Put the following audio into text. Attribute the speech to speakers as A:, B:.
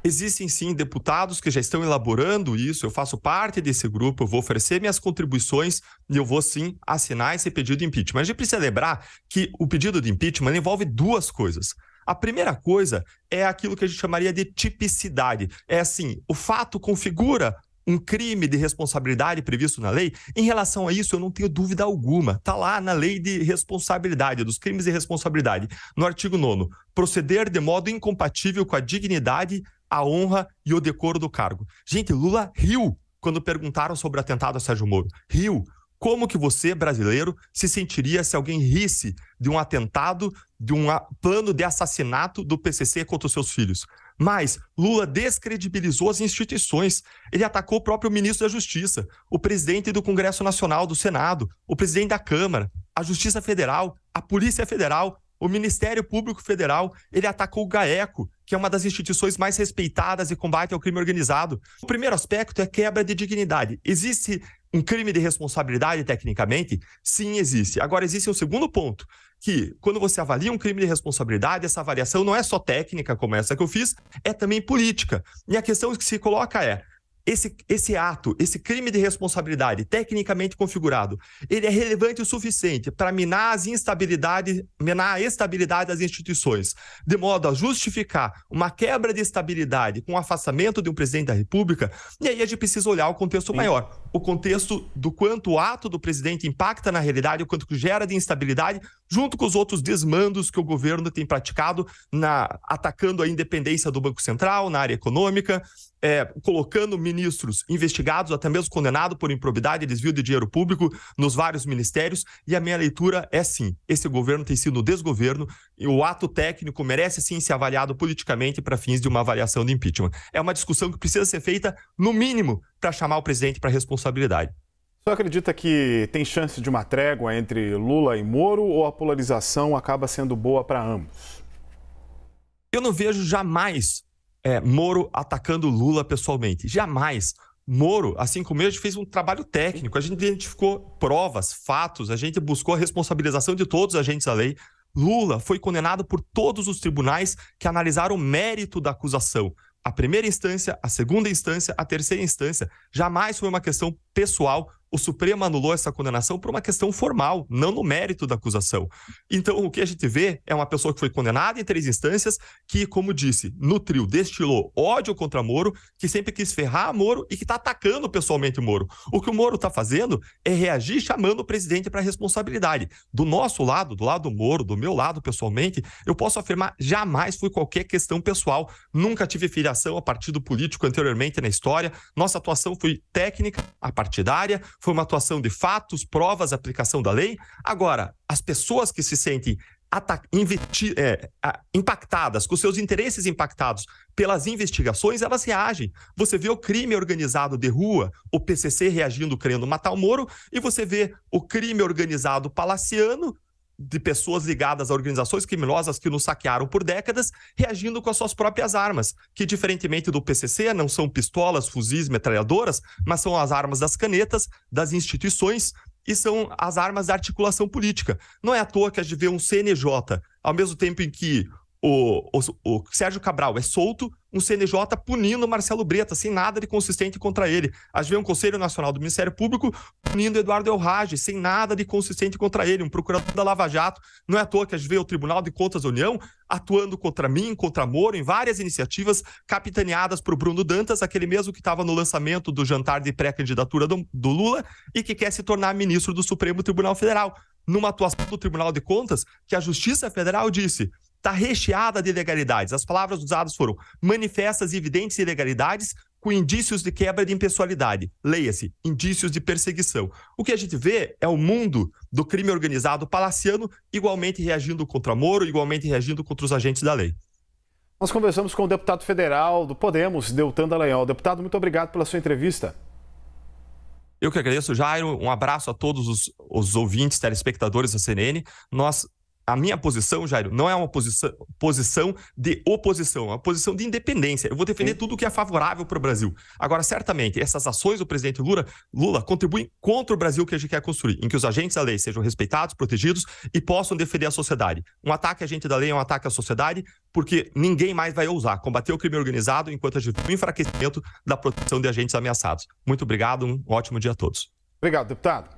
A: Existem sim deputados que já estão elaborando isso, eu faço parte desse grupo, eu vou oferecer minhas contribuições e eu vou sim assinar esse pedido de impeachment. Mas a gente precisa lembrar que o pedido de impeachment envolve duas coisas. A primeira coisa é aquilo que a gente chamaria de tipicidade. É assim, o fato configura um crime de responsabilidade previsto na lei. Em relação a isso, eu não tenho dúvida alguma. Está lá na lei de responsabilidade, dos crimes de responsabilidade, no artigo 9º, proceder de modo incompatível com a dignidade, a honra e o decoro do cargo. Gente, Lula riu quando perguntaram sobre o atentado a Sérgio Moro. Riu. Como que você, brasileiro, se sentiria se alguém risse de um atentado, de um plano de assassinato do PCC contra os seus filhos? Mas Lula descredibilizou as instituições. Ele atacou o próprio ministro da Justiça, o presidente do Congresso Nacional, do Senado, o presidente da Câmara, a Justiça Federal, a Polícia Federal, o Ministério Público Federal. Ele atacou o GAECO, que é uma das instituições mais respeitadas e combate ao crime organizado. O primeiro aspecto é quebra de dignidade. Existe um crime de responsabilidade, tecnicamente? Sim, existe. Agora, existe um segundo ponto, que quando você avalia um crime de responsabilidade, essa avaliação não é só técnica, como essa que eu fiz, é também política. E a questão que se coloca é, esse ato, esse crime de responsabilidade tecnicamente configurado, ele é relevante o suficiente para minar a estabilidade das instituições, de modo a justificar uma quebra de estabilidade com o afastamento de um presidente da República. E aí a gente precisa olhar o contexto maior, o contexto do quanto o ato do presidente impacta na realidade, o quanto gera de instabilidade, junto com os outros desmandos que o governo tem praticado, atacando a independência do Banco Central, na área econômica, colocando ministros investigados, até mesmo condenados por improbidade e desvio de dinheiro público nos vários ministérios. E a minha leitura é sim, esse governo tem sido um desgoverno e o ato técnico merece sim ser avaliado politicamente para fins de uma avaliação de impeachment. É uma discussão que precisa ser feita, no mínimo, para chamar o presidente para responsabilidade.
B: Você acredita que tem chance de uma trégua entre Lula e Moro ou a polarização acaba sendo boa para ambos?
A: Eu não vejo jamais Moro atacando Lula pessoalmente. Jamais. Moro, assim como eu, a gente fez um trabalho técnico, a gente identificou provas, fatos, a gente buscou a responsabilização de todos os agentes da lei. Lula foi condenado por todos os tribunais que analisaram o mérito da acusação. A primeira instância, a segunda instância, a terceira instância. Jamais foi uma questão pessoal. O Supremo anulou essa condenação por uma questão formal, não no mérito da acusação. Então, o que a gente vê é uma pessoa que foi condenada em 3 instâncias, que, como disse, nutriu, destilou ódio contra Moro, que sempre quis ferrar Moro e que está atacando pessoalmente o Moro. O que o Moro está fazendo é reagir chamando o presidente para a responsabilidade. Do nosso lado, do lado do Moro, do meu lado pessoalmente, eu posso afirmar, jamais foi qualquer questão pessoal. Nunca tive filiação a partido político anteriormente na história. Nossa atuação foi técnica, partidária, foi uma atuação de fatos, provas, aplicação da lei. Agora, as pessoas que se sentem impactadas, com seus interesses impactados pelas investigações, elas reagem. Você vê o crime organizado de rua, o PCC reagindo, querendo matar o Moro, e você vê o crime organizado palaciano, de pessoas ligadas a organizações criminosas que nos saquearam por décadas, reagindo com as suas próprias armas, que, diferentemente do PCC, não são pistolas, fuzis, metralhadoras, mas são as armas das canetas, das instituições, e são as armas da articulação política. Não é à toa que a gente vê um CNJ, ao mesmo tempo em que o Sérgio Cabral é solto, um CNJ punindo Marcelo Breta, sem nada de consistente contra ele. A gente vê um Conselho Nacional do Ministério Público punindo Eduardo Elrage, sem nada de consistente contra ele, um procurador da Lava Jato. Não é à toa que a gente vê o Tribunal de Contas da União atuando contra mim, contra Moro, em várias iniciativas capitaneadas por Bruno Dantas, aquele mesmo que estava no lançamento do jantar de pré-candidatura do Lula e que quer se tornar ministro do Supremo Tribunal Federal. Numa atuação do Tribunal de Contas que a Justiça Federal disse: está recheada de ilegalidades. As palavras usadas foram manifestas e evidentes ilegalidades com indícios de quebra de impessoalidade. Leia-se, indícios de perseguição. O que a gente vê é o mundo do crime organizado palaciano igualmente reagindo contra Moro, igualmente reagindo contra os agentes da lei.
B: Nós conversamos com o deputado federal do Podemos, Deltan Dallagnol. Deputado, muito obrigado pela sua entrevista.
A: Eu que agradeço, Jairo. Um abraço a todos os ouvintes, telespectadores da CNN. Nós a minha posição, Jairo, não é uma posição de oposição, é uma posição de independência. Eu vou defender tudo o que é favorável para o Brasil. Agora, certamente, essas ações do presidente Lula contribuem contra o Brasil que a gente quer construir, em que os agentes da lei sejam respeitados, protegidos e possam defender a sociedade. Um ataque a agente da lei é um ataque à sociedade, porque ninguém mais vai ousar combater o crime organizado enquanto a gente tem o enfraquecimento da proteção de agentes ameaçados. Muito obrigado, um ótimo dia a todos.
B: Obrigado, deputado.